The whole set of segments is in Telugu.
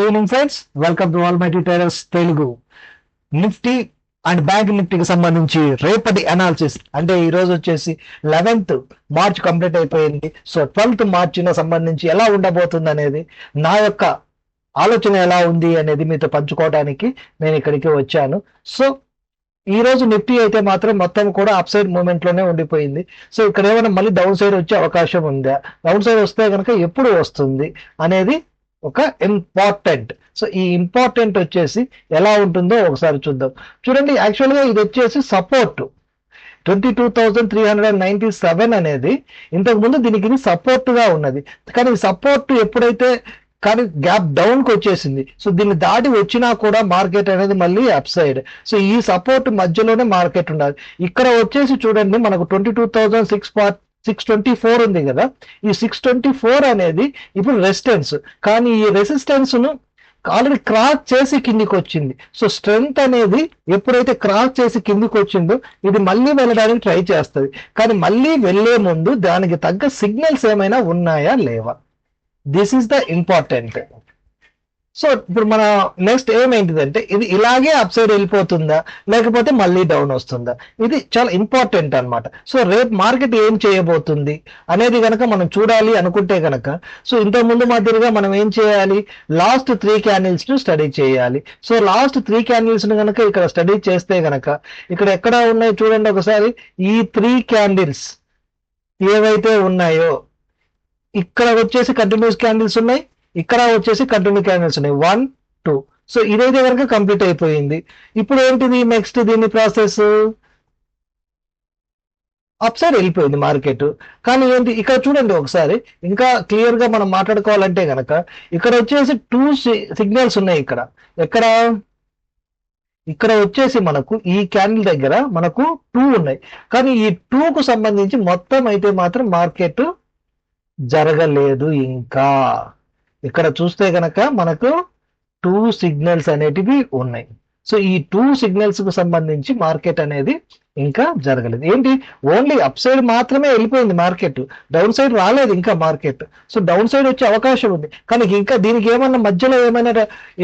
Good evening friends, welcome to almighty traders Telugu. Nifty and bank నిఫ్టీకి సంబంధించి రేపటి అనాలిసిస్ అంటే ఈ రోజు వచ్చేసి 11th మార్చ్ కంప్లీట్ అయిపోయింది. సో 12th మార్చిన సంబంధించి ఎలా ఉండబోతుంది అనేది, నా యొక్క ఆలోచన ఎలా ఉంది అనేది మీతో పంచుకోవడానికి నేను ఇక్కడికి వచ్చాను. సో ఈ రోజు నిఫ్టీ అయితే మాత్రం మొత్తం కూడా అప్ సైడ్ మూవ్మెంట్ లోనే ఉండిపోయింది. సో ఇక్కడ ఏమైనా మళ్ళీ డౌన్ సైడ్ వచ్చే అవకాశం ఉందా, డౌన్ సైడ్ వస్తే కనుక ఎప్పుడు వస్తుంది అనేది ఒక ఇంపార్టెంట్. సో ఈ ఇంపార్టెంట్ వచ్చేసి ఎలా ఉంటుందో ఒకసారి చూద్దాం. చూడండి, యాక్చువల్గా ఇది వచ్చేసి సపోర్ట్ 22,397 అనేది ఇంతకు ముందు దీనికి సపోర్ట్ గా ఉన్నది. కానీ సపోర్ట్ ఎప్పుడైతే కానీ గ్యాప్ డౌన్ కి వచ్చేసింది, సో దీన్ని దాటి వచ్చినా కూడా మార్కెట్ అనేది మళ్ళీ అప్ సైడ్. సో ఈ సపోర్ట్ మధ్యలోనే మార్కెట్ ఉండాలి. ఇక్కడ వచ్చేసి చూడండి, మనకు 22,624 ఉంది కదా. ఈ 624 అనేది ఇప్పుడు రెసిస్టెన్స్, కానీ ఈ రెసిస్టెన్స్ ను ఆల్రెడీ క్రాస్ చేసి కిందికి వచ్చింది. సో స్ట్రెంగ్త్ అనేది ఎప్పుడైతే క్రాస్ చేసి కిందికి వచ్చిందో ఇది మళ్ళీ వెళ్ళడానికి ట్రై చేస్తుంది. కానీ మళ్ళీ వెళ్లే ముందు దానికి తగ్గ సిగ్నల్స్ ఏమైనా ఉన్నాయా లేవా, this is the important. So ఇప్పుడు మన నెక్స్ట్ ఏమైందంటే, ఇది ఇలాగే అప్ సైడ్ వెళ్ళిపోతుందా లేకపోతే మళ్ళీ డౌన్ వస్తుందా, ఇది చాలా ఇంపార్టెంట్ అన్నమాట. సో రేపు మార్కెట్ ఏం చేయబోతుంది అనేది కనుక మనం చూడాలి అనుకుంటే కనుక, సో ఇంతకు ముందు మాదిరిగా మనం ఏం చేయాలి, లాస్ట్ 3 క్యాండిల్స్ ను స్టడీ చేయాలి. సో లాస్ట్ 3 క్యాండిల్స్ ను కనుక ఇక్కడ స్టడీ చేస్తే కనుక, ఇక్కడ ఎక్కడ ఉన్నాయి చూడండి ఒకసారి. ఈ 3 క్యాండిల్స్ ఏవైతే ఉన్నాయో, ఇక్కడ వచ్చేసి కంటిన్యూస్ క్యాండిల్స్ ఉన్నాయి, ఇక్కడ వచ్చేసి కంటిన్యూ క్యాండిల్స్ ఉన్నాయి 1, 2. సో ఇదైతే కనుక కంప్లీట్ అయిపోయింది. ఇప్పుడు ఏంటిది నెక్స్ట్ దీని ప్రాసెస్, అప్ సైడ్ వెళ్ళిపోయింది మార్కెట్. కానీ ఏంటి ఇక్కడ చూడండి ఒకసారి, ఇంకా క్లియర్ గా మనం మాట్లాడుకోవాలంటే కనుక, ఇక్కడ వచ్చేసి 2 సిగ్నల్స్ ఉన్నాయి. ఇక్కడ ఇక్కడ వచ్చేసి మనకు ఈ క్యాండిల్ దగ్గర మనకు 2 ఉన్నాయి. కానీ ఈ 2కు సంబంధించి మొత్తం అయితే మాత్రం మార్కెట్ జరగలేదు ఇంకా. ఇక్కడ చూస్తే కనుక మనకు 2 సిగ్నల్స్ అనేటివి ఉన్నాయి. సో ఈ 2 సిగ్నల్స్ కు సంబంధించి మార్కెట్ అనేది ఇంకా జరగలేదు. ఏంటి, ఓన్లీ అప్ సైడ్ మాత్రమే వెళ్ళిపోయింది మార్కెట్, డౌన్ సైడ్ రాలేదు ఇంకా మార్కెట్. సో డౌన్ సైడ్ వచ్చే అవకాశం ఉంది, కానీ ఇంకా దీనికి ఏమన్నా మధ్యలో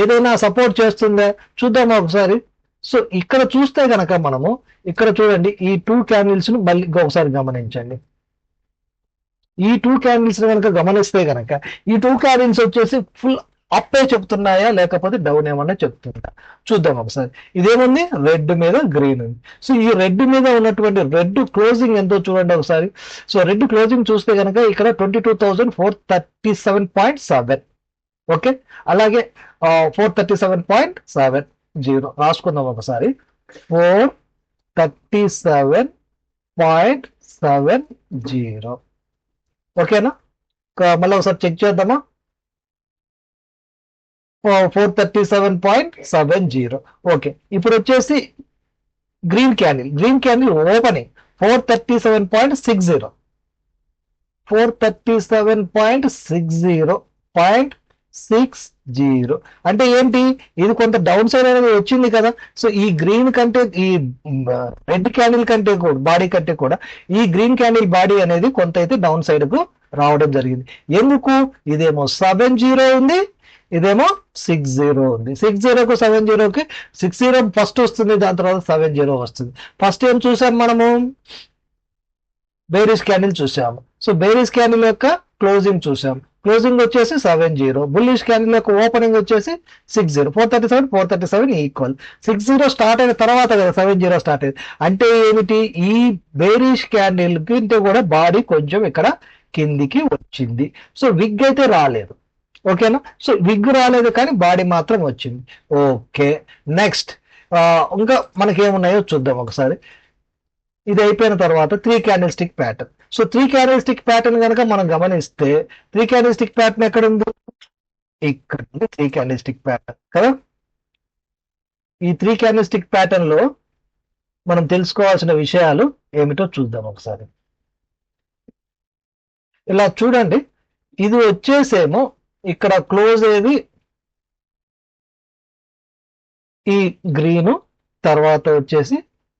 ఏదైనా సపోర్ట్ చేస్తుందా చూద్దామా ఒకసారి. సో ఇక్కడ చూస్తే కనుక మనము ఇక్కడ చూడండి, ఈ 2 క్యాండిల్స్ ను మళ్ళీ ఒకసారి గమనించండి. ఈ 2 క్యాండిల్స్ కనుక గమనిస్తే కనుక, ఈ 2 క్యాండిల్స్ వచ్చేసి ఫుల్ అప్పే చెప్తున్నాయా లేకపోతే డౌన్ ఏమన్నా చెప్తుందా చూద్దాం ఒకసారి. ఇదేముంది, రెడ్ మీద గ్రీన్ ఉంది. సో ఈ రెడ్ మీద ఉన్నటువంటి రెడ్ క్లోజింగ్ ఎంతో చూడండి ఒకసారి. సో రెడ్ క్లోజింగ్ చూస్తే కనుక ఇక్కడ 22,437.7. ఓకే, అలాగే 437.70 రాసుకుందాం ఒకసారి. 437.70. ఓకేనా, మళ్ళీ ఒకసారి చెక్ చేద్దామా. 437.70. ఓకే, ఇప్పుడు వచ్చేసి గ్రీన్ క్యాండిల్ ఓపెనింగ్ 437.60. 437.60 అంటే ఏంటి, ఇది కొంత డౌన్ సైడ్ అనేది వచ్చింది కదా. సో ఈ గ్రీన్ కంటే, ఈ రెడ్ క్యాండిల్ కంటే కూడా, బాడీ కంటే కూడా ఈ గ్రీన్ క్యాండిల్ బాడీ అనేది కొంత అయితే డౌన్ సైడ్ కు రావడం జరిగింది. ఎందుకు, ఇదేమో 70 ఉంది, ఇదేమో 60 ఉంది. 60కు 70కి 60 ఫస్ట్ వస్తుంది, దాని తర్వాత 70 వస్తుంది. ఫస్ట్ ఏం చూసాం మనము, బేరిష్ క్యాండిల్ చూసాము. సో బేరిష్ క్యాండిల్ యొక్క క్లోజింగ్ చూసాం, క్లోజింగ్ వచ్చేసి 70. బుల్లిష్ క్యాండిల్ యొక్క ఓపెనింగ్ వచ్చేసి 60. 437 ఈక్వల్. 60 స్టార్ట్ అయిన తర్వాత కదా 70 స్టార్ట్ అయింది. అంటే ఏమిటి, ఈ బేరిష్ క్యాండిల్ కి కూడా బాడీ కొంచెం ఇక్కడ కిందికి వచ్చింది. సో విగ్ అయితే రాలేదు, ఓకేనా. సో విగ్ రాలేదు కానీ బాడీ మాత్రం వచ్చింది. ఓకే, నెక్స్ట్ ఇంకా మనకి ఏమున్నాయో చూద్దాం ఒకసారి. ఇది అయిపోయిన తర్వాత 3 candle stick pattern. So 3 candle stick pattern కనుక మనం గమనిస్తే, 3 క్యాండిల్ స్టిక్ ప్యాటర్న్ ఎక్కడ ఉంది, ఇక్కడ ఉంది 3 క్యాండిల్ స్టిక్ ప్యాటర్న్ కదా. ఈ 3 క్యాండిల్ స్టిక్ ప్యాటర్న్ లో మనం తెలుసుకోవాల్సిన విషయాలు ఏమిటో చూద్దాం ఒకసారి. ఇలా చూడండి, ఇది వచ్చేసేమో ఇక్కడ క్లోజ్ అయ్యేది ఈ గ్రీను, తర్వాత వచ్చేసి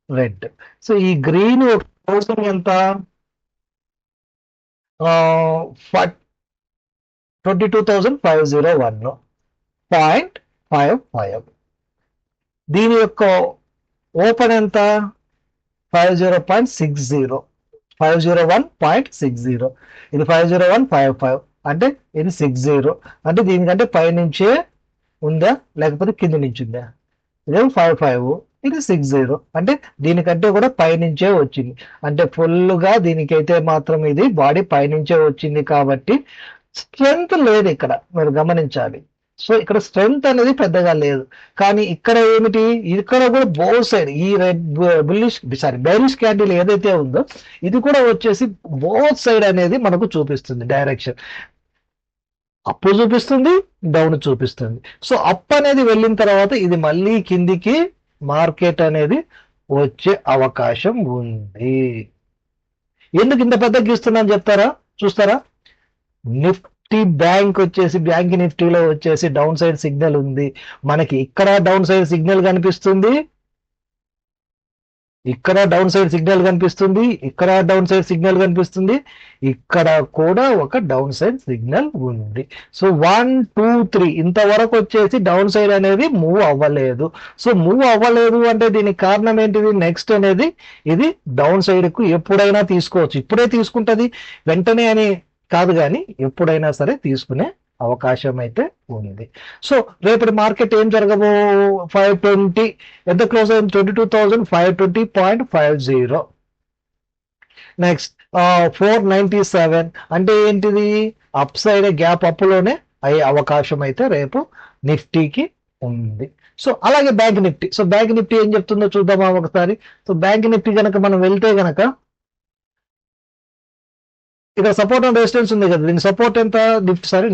రెడ్. సో ఈ గ్రీన్ క్లోజింగ్ ఎంత, 22,501. 0.55. దీని యొక్క ఓపెన్ ఎంత? 50.60, 501.60. ఇది 501.55 అంటే ఇది 60. అంటే దీనికంటే పైనుంచే ఉందా లేకపోతే కింద నుంచి ఉందా? ఇదేమో 55, ఇది 60. అంటే దీనికంటే కూడా పైనుంచే వచ్చింది. అంటే ఫుల్గా దీనికైతే మాత్రం ఇది బాడీ పైనుంచే వచ్చింది కాబట్టి స్ట్రెంగ్త్ లేదు ఇక్కడ, మీరు గమనించాలి. సో ఇక్కడ స్ట్రెంగ్త్ అనేది పెద్దగా లేదు. కానీ ఇక్కడ ఏమిటి, ఇక్కడ కూడా బోత్ సైడ్ ఈ రెడ్ బెరిష్ క్యాండిల్ ఏదైతే ఉందో ఇది కూడా వచ్చేసి బోత్ సైడ్ అనేది మనకు చూపిస్తుంది డైరెక్షన్. అప్ చూపిస్తుంది, డౌన్ చూపిస్తుంది. సో అప్ అనేది వెళ్ళిన తర్వాత ఇది మళ్ళీ కిందికి మార్కెట్ అనేది వచ్చే అవకాశం ఉంది. ఎందుకు ఇంత పెద్ద గీస్తున్నాను చెప్తారా? చూస్తారా? నిఫ్టీ బ్యాంక్ నిఫ్టీలో వచ్చేసి డౌన్ సైడ్ సిగ్నల్ ఉంది. మనకి ఇక్కడ డౌన్ సైడ్ సిగ్నల్ కనిపిస్తుంది, ఇక్కడ డౌన్ సైడ్ సిగ్నల్ కనిపిస్తుంది, ఇక్కడ డౌన్ సైడ్ సిగ్నల్ కనిపిస్తుంది, ఇక్కడ కూడా ఒక డౌన్ సైడ్ సిగ్నల్ ఉంది. సో 1, 2, 3 ఇంతవరకు వచ్చేసి డౌన్ సైడ్ అనేది మూవ్ అవ్వలేదు. సో మూవ్ అవ్వలేదు అంటే దీనికి కారణం ఏంటిది? నెక్స్ట్ అనేది ఇది డౌన్ సైడ్ కు ఎప్పుడైనా తీసుకోవచ్చు. ఇప్పుడే తీసుకుంటది వెంటనే అని కాదు, కానీ ఎప్పుడైనా సరే తీసుకునే అవకాశం అయితే ఉంది. సో రేపటి మార్కెట్ ఏం జరగబో? 520 ఎంత క్లోజ్ అయింది? 22,520.50. నెక్స్ట్ 497 అంటే ఏంటిది? అప్ సైడ్ గ్యాప్ అప్లోనే అయ్యే అవకాశం అయితే రేపు నిఫ్టీకి ఉంది. సో అలాగే bank Nifty. So bank Nifty ఏం చెప్తుందో చూద్దామా ఒకసారి. సో బ్యాంక్ నిఫ్టీ కనుక మనం వెళ్తే గనక ఇక్కడ సపోర్ట్ అండ్ రెసిస్టెన్స్ ఉంది కదా, దీని సపోర్ట్ ఎంత?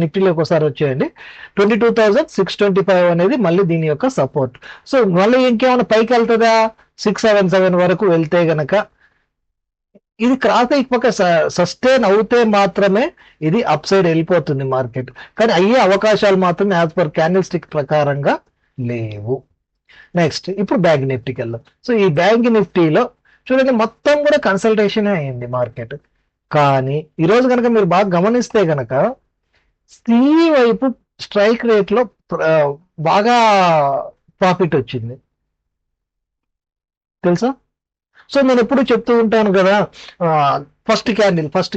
నిఫ్టీలోకి ఒకసారి వచ్చేయండి. 22,625 అనేది మళ్ళీ దీని యొక్క సపోర్ట్. సో మళ్ళీ ఇంకేమైనా పైకి వెళ్తుందా? 677 వరకు వెళ్తే గనక ఇది క్రాస్ అయిపోక సస్టైన్ అవుతే మాత్రమే ఇది అప్ సైడ్ వెళ్ళిపోతుంది మార్కెట్. కానీ అయ్యే అవకాశాలు మాత్రం యాజ్ పర్ క్యాండిల్ స్టిక్ ప్రకారంగా లేవు. నెక్స్ట్ ఇప్పుడు బ్యాంక్ నిఫ్టీకి వెళ్దాం. సో ఈ బ్యాంక్ నిఫ్టీలో చూడండి మొత్తం కూడా కన్సల్టేషన్ అయింది మార్కెట్. కానీ ఈరోజు కనుక మీరు బాగా గమనిస్తే కనుక సి వైపు స్ట్రైక్ రేట్ లో బాగా ప్రాఫిట్ వచ్చింది తెలుసా. సో నేను ఎప్పుడు చెప్తూ ఉంటాను కదా, ఫస్ట్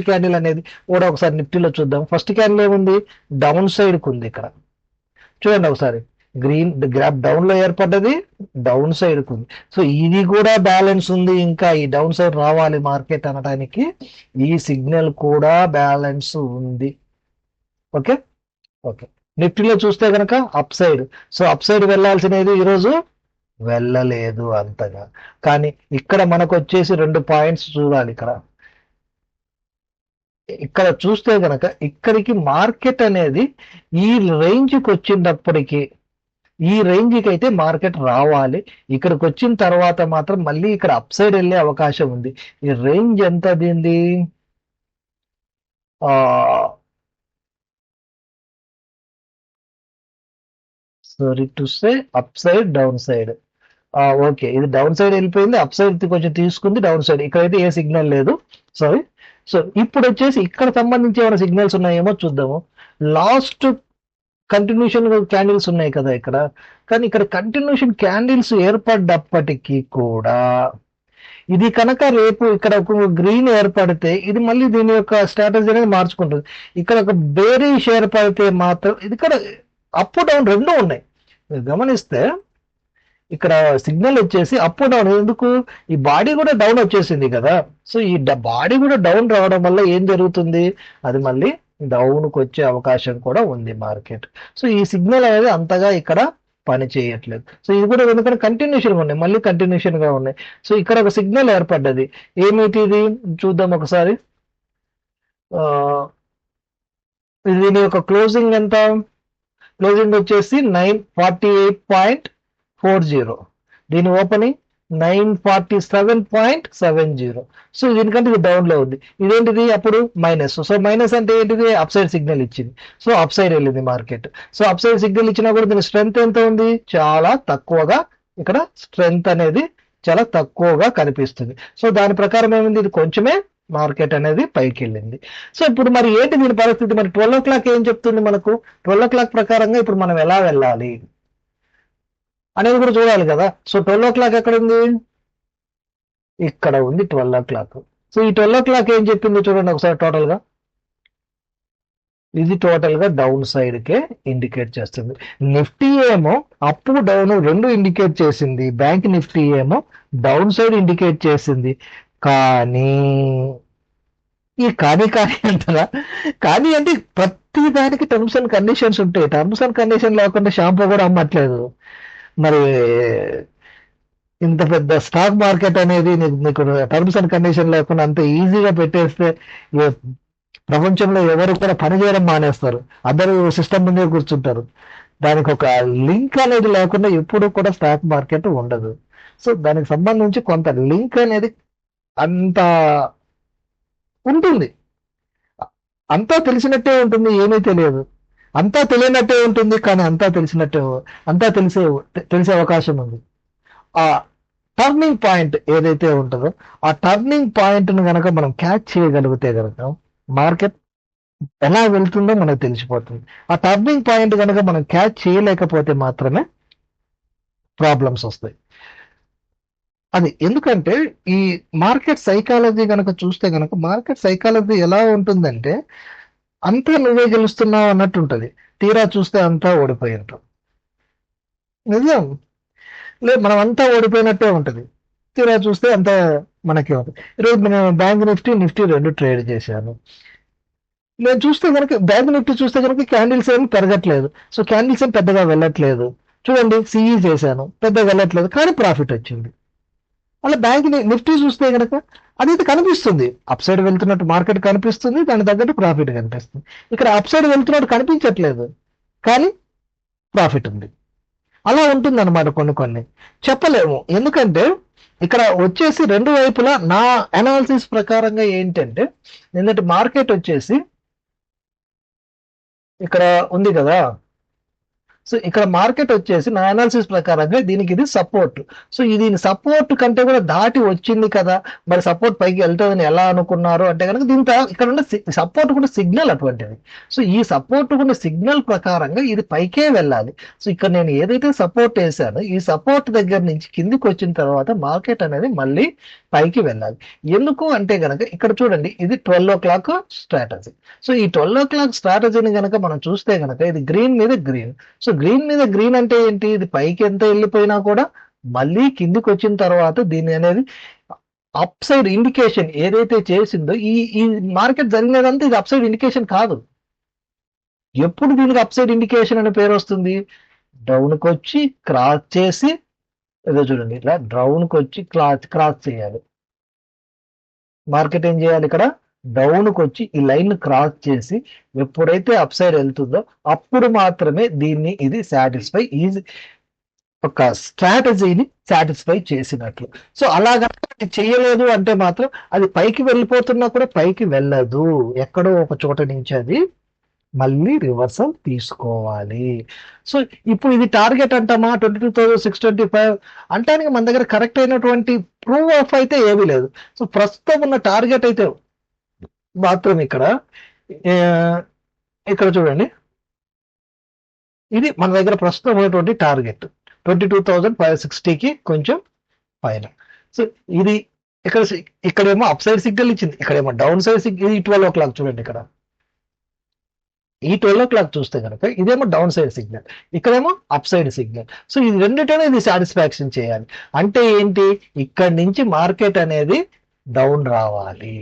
క్యాండిల్ అనేది కూడా ఒకసారి నిఫ్టీలో చూద్దాం. ఫస్ట్ క్యాండిల్ ఏముంది? డౌన్ సైడ్ కు ఉంది. ఇక్కడ చూడండి ఒకసారి, గ్రీన్ గ్రాఫ్ డౌన్ లో ఏర్పడ్డది, డౌన్ సైడ్ కు ఉంది. సో ఇది కూడా బ్యాలెన్స్ ఉంది. ఇంకా ఈ డౌన్ సైడ్ రావాలి మార్కెట్ అనడానికి ఈ సిగ్నల్ కూడా బ్యాలెన్స్ ఉంది. Okay okay. నిఫ్టీలో చూస్తే కనుక up side. So up side వెళ్ళాల్సినది ఈరోజు వెళ్ళలేదు అంతగా. కానీ ఇక్కడ మనకు వచ్చేసి 2 పాయింట్స్ చూడాలి. ఇక్కడ చూస్తే కనుక ఇక్కడికి మార్కెట్ అనేది ఈ రేంజ్కి వచ్చినప్పటికీ, ఈ రేంజ్కి అయితే మార్కెట్ రావాలి. ఇక్కడికి వచ్చిన తర్వాత మాత్రం మళ్ళీ ఇక్కడ అప్ సైడ్ వెళ్ళే అవకాశం ఉంది. ఈ రేంజ్ ఎంత దీంది? Sorry to say up side down side. Okay, ఇది డౌన్ సైడ్ వెళ్ళిపోయింది, అప్ సైడ్ కొంచెం తీసుకుంది, డౌన్ సైడ్. ఇక్కడైతే ఏ సిగ్నల్ లేదు, సారీ. సో ఇప్పుడు వచ్చేసి ఇక్కడ సంబంధించి ఏమైనా సిగ్నల్స్ ఉన్నాయేమో చూద్దాము. లాస్ట్ కంటిన్యూషన్ క్యాండిల్స్ ఉన్నాయి కదా ఇక్కడ, కానీ ఇక్కడ కంటిన్యూషన్ క్యాండిల్స్ ఏర్పడ్డప్పటికీ కూడా ఇది కనుక రేపు ఇక్కడ ఒక గ్రీన్ ఏర్పడితే ఇది మళ్ళీ దీని యొక్క స్ట్రాటజీ అనేది మార్చుకుంటుంది. ఇక్కడ ఒక బేరిష్ ఏర్పడితే మాత్రం ఇది ఇక్కడ అప్ డౌన్ రెండు ఉన్నాయి. మీరు గమనిస్తే ఇక్కడ సిగ్నల్ వచ్చేసి అప్ డౌన్. ఎందుకు? ఈ బాడీ కూడా డౌన్ వచ్చేసింది కదా. సో ఈ బాడీ కూడా డౌన్ రావడం వల్ల ఏం జరుగుతుంది? అది మళ్ళీ డౌన్కి వచ్చే అవకాశం కూడా ఉంది మార్కెట్. సో ఈ సిగ్నల్ అనేది అంతగా ఇక్కడ పని చేయట్లేదు. సో ఇది కూడా ఎందుకంటే కంటిన్యూషన్గా ఉన్నాయి, మళ్ళీ కంటిన్యూషన్గా ఉన్నాయి. సో ఇక్కడ ఒక సిగ్నల్ ఏర్పడ్డది. ఏమిటి ఇది చూద్దాం ఒకసారి. దీని యొక్క క్లోజింగ్ ఎంత? క్లోజింగ్ వచ్చేసి 948.40. దీని ఓపెనింగ్ 947.70. సో దీనికంటే ఇది డౌన్ లో ఉంది. ఇదేంటిది? అప్పుడు మైనస్. సో మైనస్ అంటే ఏంటిది? అప్ సైడ్ సిగ్నల్ ఇచ్చింది. సో అప్ సైడ్ వెళ్ళింది market. So up side signal ఇచ్చినా కూడా దీని స్ట్రెంగ్త్ ఎంత ఉంది? చాలా తక్కువగా. ఇక్కడ స్ట్రెంగ్త్ అనేది చాలా తక్కువగా కనిపిస్తుంది. సో దాని ప్రకారం ఏమైంది? ఇది కొంచెమే మార్కెట్ అనేది పైకి వెళ్ళింది. సో ఇప్పుడు మరి ఏంటి దీని పరిస్థితి? మరి 12 o'clock ఏం చెప్తుంది మనకు? 12 o'clock ప్రకారంగా ఇప్పుడు మనం ఎలా వెళ్ళాలి అనేది కూడా చూడాలి కదా. సో 12 o'clock ఎక్కడ ఉంది? ఇక్కడ ఉంది 12 o'clock. సో ఈ 12 o'clock ఏం చెప్పింది చూడండి ఒకసారి టోటల్ గా. ఇది టోటల్ గా డౌన్ సైడ్ కే ఇండికేట్ చేస్తుంది. నిఫ్టీ ఏమో అప్ డౌన్ రెండు ఇండికేట్ చేసింది, బ్యాంక్ నిఫ్టీ ఏమో డౌన్ సైడ్ ఇండికేట్ చేసింది. కానీ కానీ అంటారా? కానీ అంటే ప్రతి దానికి టర్మ్స్ అండ్ కండిషన్స్ ఉంటాయి. టర్మ్స్ అండ్ కండిషన్ లేకుండా షాంపూ కూడా అమ్మట్లేదు. మరి ఇంత పెద్ద స్టాక్ మార్కెట్ అనేది నీకు టర్మ్స్ అండ్ కండిషన్ లేకుండా అంత ఈజీగా పెట్టేస్తే ప్రపంచంలో ఎవరు కూడా పని చేయడం మానేస్తారు, అందరూ సిస్టమ్ ముందే కూర్చుంటారు. దానికి ఒక లింక్ అనేది లేకుండా ఎప్పుడు కూడా స్టాక్ మార్కెట్ ఉండదు. సో దానికి సంబంధించి కొంత లింక్ అనేది అంత ఉంటుంది. అంతా తెలిసినట్టే ఉంటుంది, ఏమీ తెలియదు. అంతా తెలియనట్టే ఉంటుంది, కానీ అంతా తెలిసినట్టే, అంతా తెలిసే అవకాశం ఉంది. ఆ టర్నింగ్ పాయింట్ ఏదైతే ఉంటుందో ఆ టర్నింగ్ పాయింట్ ను గనక మనం క్యాచ్ చేయగలిగితే గనక మార్కెట్ ఎలా వెళ్తుందో మనకు తెలిసిపోతుంది. ఆ టర్నింగ్ పాయింట్ కనుక మనం క్యాచ్ చేయలేకపోతే మాత్రమే ప్రాబ్లమ్స్ వస్తాయి. అది ఎందుకంటే ఈ మార్కెట్ సైకాలజీ కనుక చూస్తే కనుక మార్కెట్ సైకాలజీ ఎలా ఉంటుందంటే అంతా నువ్వే గెలుస్తున్నావు అన్నట్టు ఉంటుంది, తీరా చూస్తే అంతా ఓడిపోయి ఉంటాం. నిజం లేదు, మనం అంతా ఓడిపోయినట్టే ఉంటుంది, తీరా చూస్తే అంతా మనకే ఉంటుంది. ఈరోజు నేను బ్యాంక్ నిఫ్టీ రెండు ట్రేడ్ చేశాను. నేను చూస్తే కనుక బ్యాంక్ నిఫ్టీ చూస్తే కనుక క్యాండిల్స్ ఏమి పెరగట్లేదు, సో క్యాండిల్స్ ఏమి పెద్దగా వెళ్ళట్లేదు. చూడండి సిఈ చేశాను, పెద్దగా వెళ్ళట్లేదు, కానీ ప్రాఫిట్ వచ్చింది. అలా బ్యాంక్ నిఫ్టీ చూస్తే కనుక అదైతే కనిపిస్తుంది, అప్ సైడ్ వెళ్తున్నట్టు మార్కెట్ కనిపిస్తుంది, దాని తగ్గట్టు ప్రాఫిట్ కనిపిస్తుంది. ఇక్కడ అప్ సైడ్ వెళ్తున్నట్టు కనిపించట్లేదు, కానీ ప్రాఫిట్ ఉంది. అలా ఉంటుంది అనమాట. కొన్ని చెప్పలేము, ఎందుకంటే ఇక్కడ వచ్చేసి రెండు వైపులా నా అనాలిసిస్ ప్రకారంగా ఏంటంటే నిన్నటి మార్కెట్ వచ్చేసి ఇక్కడ ఉంది కదా. సో ఇక్కడ మార్కెట్ వచ్చేసి నా అనాలిసిస్ ప్రకారంగా దీనికి ఇది సపోర్ట్. సో దీని సపోర్ట్ కంటే కూడా దాటి వచ్చింది కదా, మరి సపోర్ట్ పైకి వెళ్తుందని ఎలా అనుకున్నారు అంటే కనుక దీంతో ఇక్కడ ఉన్న సపోర్ట్ కూడా సిగ్నల్ అటువంటిది. సో ఈ సపోర్ట్ ఉన్న సిగ్నల్ ప్రకారంగా ఇది పైకే వెళ్ళాలి. సో ఇక్కడ నేను ఏదైతే సపోర్ట్ వేసానో ఈ సపోర్ట్ దగ్గర నుంచి కిందికి వచ్చిన తర్వాత మార్కెట్ అనేది మళ్ళీ పైకి వెళ్ళాలి. ఎందుకు అంటే గనక ఇక్కడ చూడండి, ఇది 12 o'clock స్ట్రాటజీ. సో ఈ 12 o'clock స్ట్రాటజీని గనక మనం చూస్తే గనక ఇది గ్రీన్ మీద గ్రీన్. సో గ్రీన్ మీద గ్రీన్ అంటే ఏంటి? ఇది పైకి ఎంత వెళ్ళిపోయినా కూడా మళ్ళీ కిందికి వచ్చిన తర్వాత దీని అనేది అప్ సైడ్ ఇండికేషన్ ఏదైతే చేసిందో ఈ మార్కెట్ జరిగినదంతా ఇది అప్ సైడ్ ఇండికేషన్ కాదు. ఎప్పుడు దీనికి అప్ సైడ్ ఇండికేషన్ అనే పేరు వస్తుంది? డౌన్కి వచ్చి క్రాస్ చేసి, ఏదో చూడండి ఇట్లా డౌన్కి వచ్చి క్రాస్ చేయాలి. మార్కెట్ ఏం చేయాలి? ఇక్కడ డౌన్కి వచ్చి ఈ లైన్ క్రాస్ చేసి ఎప్పుడైతే అప్ సైడ్ వెళ్తుందో అప్పుడు మాత్రమే దీన్ని ఇది సాటిస్ఫై, ఈజీ ఒక స్ట్రాటజీని సాటిస్ఫై చేసినట్లు. సో అలాగా చేయలేదు అంటే మాత్రం అది పైకి వెళ్ళిపోతున్నా కూడా పైకి వెళ్ళదు, ఎక్కడో ఒక చోట నుంచి అది మళ్ళీ రివర్సల్ తీసుకోవాలి. సో ఇప్పుడు ఇది టార్గెట్ అంటామా 22,625 అంటానికి మన దగ్గర కరెక్ట్ అయినటువంటి ప్రూవ్ ఆఫ్ అయితే ఏమీ లేదు. సో ప్రస్తుతం ఉన్న టార్గెట్ అయితే మాత్రం ఇక్కడ చూడండి, ఇది మన దగ్గర ప్రస్తుతం ఉన్నటువంటి టార్గెట్ 22,560కి కొంచెం పైన. సో ఇది ఇక్కడేమో అప్ సైడ్ సిగ్నల్ ఇచ్చింది, ఇక్కడేమో డౌన్ సైడ్ సిగ్నల్. ఇది 12 o'clock చూడండి, ఇక్కడ ఈ 12 o'clock చూస్తే కనుక ఇదేమో డౌన్ సైడ్ సిగ్నల్, ఇక్కడేమో అప్ సైడ్ సిగ్నల్. సో ఇది రెండిటైనా ఇది సాటిస్ఫాక్షన్ చేయాలి. అంటే ఏంటి? ఇక్కడి నుంచి మార్కెట్ అనేది డౌన్ రావాలి.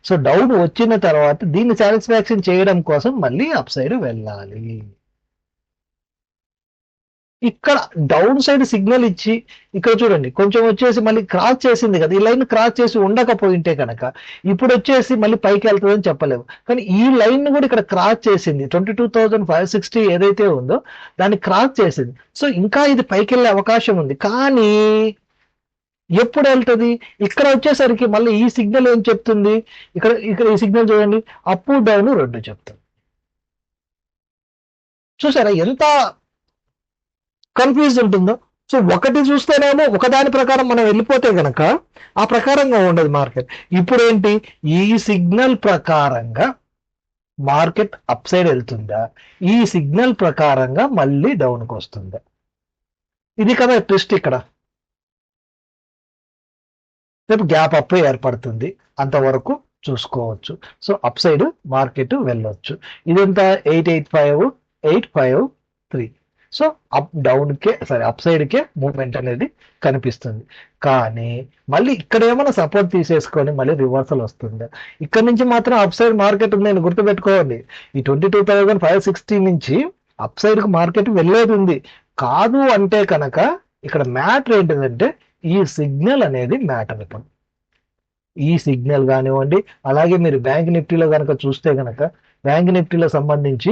సో డౌన్ వచ్చిన తర్వాత దీన్ని సాటిస్ఫాక్షన్ చేయడం కోసం మళ్ళీ అప్ సైడ్ వెళ్ళాలి. ఇక్కడ డౌన్ సైడ్ సిగ్నల్ ఇచ్చి ఇక్కడ చూడండి కొంచెం వచ్చేసి మళ్ళీ క్రాస్ చేసింది కదా, ఈ లైన్ క్రాస్ చేసి ఉండకపోయింటే కనుక ఇప్పుడు వచ్చేసి మళ్ళీ పైకి వెళ్తుందని చెప్పలేము. కానీ ఈ లైన్ కూడా ఇక్కడ క్రాస్ చేసింది, 22,560 ఏదైతే ఉందో దాన్ని క్రాస్ చేసింది. సో ఇంకా ఇది పైకి వెళ్ళే అవకాశం ఉంది, కానీ ఎప్పుడు వెళ్తుంది? ఇక్కడ వచ్చేసరికి మళ్ళీ ఈ సిగ్నల్ ఏం చెప్తుంది? ఇక్కడ ఈ సిగ్నల్ చూడండి, అప్ డౌన్ రెండు చెప్తుంది. చూసారా ఎంత కన్ఫ్యూజ్ ఉంటుందో? సో ఒకటి చూస్తేనేమో ఒకదాని ప్రకారం మనం వెళ్ళిపోతే గనక ఆ ప్రకారంగా ఉండదు మార్కెట్. ఇప్పుడు ఏంటి, ఈ సిగ్నల్ ప్రకారంగా మార్కెట్ అప్ సైడ్ వెళ్తుందా, ఈ సిగ్నల్ ప్రకారంగా మళ్ళీ డౌన్కి వస్తుందా, ఇది కదా ట్విస్ట్ ఇక్కడ. రేపు గ్యాప్ అప్ ఏర్పడుతుంది, అంతవరకు చూసుకోవచ్చు. సో అప్ సైడ్ మార్కెట్ వెళ్ళొచ్చు. ఇదంతా 885 853. సో అప్ డౌన్కే సారీ అప్ సైడ్కే మూవ్మెంట్ అనేది కనిపిస్తుంది. కానీ మళ్ళీ ఇక్కడ ఏమైనా సపోర్ట్ తీసేసుకొని మళ్ళీ రివర్సల్ వస్తుంది. ఇక్కడ నుంచి మాత్రం అప్ సైడ్ మార్కెట్ ఉందని గుర్తుపెట్టుకోవాలి. ఈ 22,560 నుంచి అప్ సైడ్ కు మార్కెట్ వెళ్ళేది ఉంది. కాదు అంటే కనుక ఇక్కడ మ్యాటర్ ఏంటిదంటే ఈ సిగ్నల్ అనేది మ్యాటర్. ఇప్పుడు ఈ సిగ్నల్ కానివ్వండి, అలాగే మీరు బ్యాంక్ నిఫ్టీలో కనుక చూస్తే కనుక బ్యాంక్ నిఫ్టీలో సంబంధించి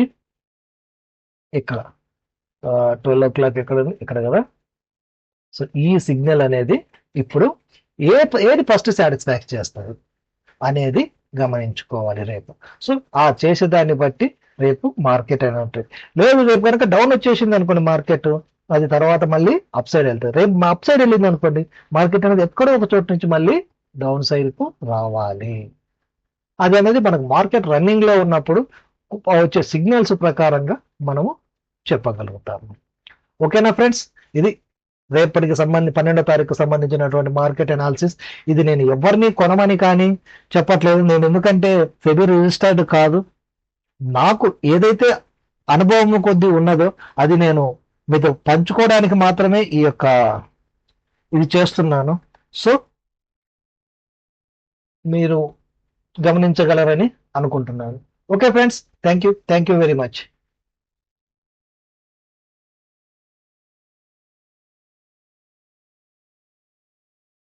ఇక్కడ 12 o'clock ఎక్కడ ఉంది, ఇక్కడ కదా. సో ఈ సిగ్నల్ అనేది ఇప్పుడు ఏది ఫస్ట్ సాటిస్ఫాక్ట్ చేస్తారు అనేది గమనించుకోవాలి రేపు. సో ఆ చేసేదాన్ని బట్టి రేపు మార్కెట్ అనేది ఉంటుంది. లేదు రేపు కనుక డౌన్ వచ్చేసింది అనుకోండి మార్కెట్, అది తర్వాత మళ్ళీ అప్ సైడ్ వెళ్తుంది. రేపు అప్ సైడ్ వెళ్ళింది అనుకోండి మార్కెట్ అనేది ఎక్కడో ఒక చోటు నుంచి మళ్ళీ డౌన్ సైడ్ కు రావాలి. అది అనేది మనకు మార్కెట్ రన్నింగ్ లో ఉన్నప్పుడు వచ్చే సిగ్నల్స్ ప్రకారంగా మనము చెప్పగలుగుతాము. ఓకేనా ఫ్రెండ్స్, ఇది రేపటికి 12వ తారీఖు సంబంధించినటువంటి మార్కెట్ అనాలిసిస్. ఇది నేను ఎవరిని కొనమని కానీ చెప్పట్లేదు. నేను ఎందుకంటే సెబీ రిజిస్టర్డ్ కాదు. నాకు ఏదైతే అనుభవం కొద్దీ ఉన్నదో అది నేను మీతో పంచుకోవడానికి మాత్రమే ఈ యొక్క ఇది చేస్తున్నాను. సో మీరు గమనించగలరని అనుకుంటున్నాను. Okay friends, thank you very much.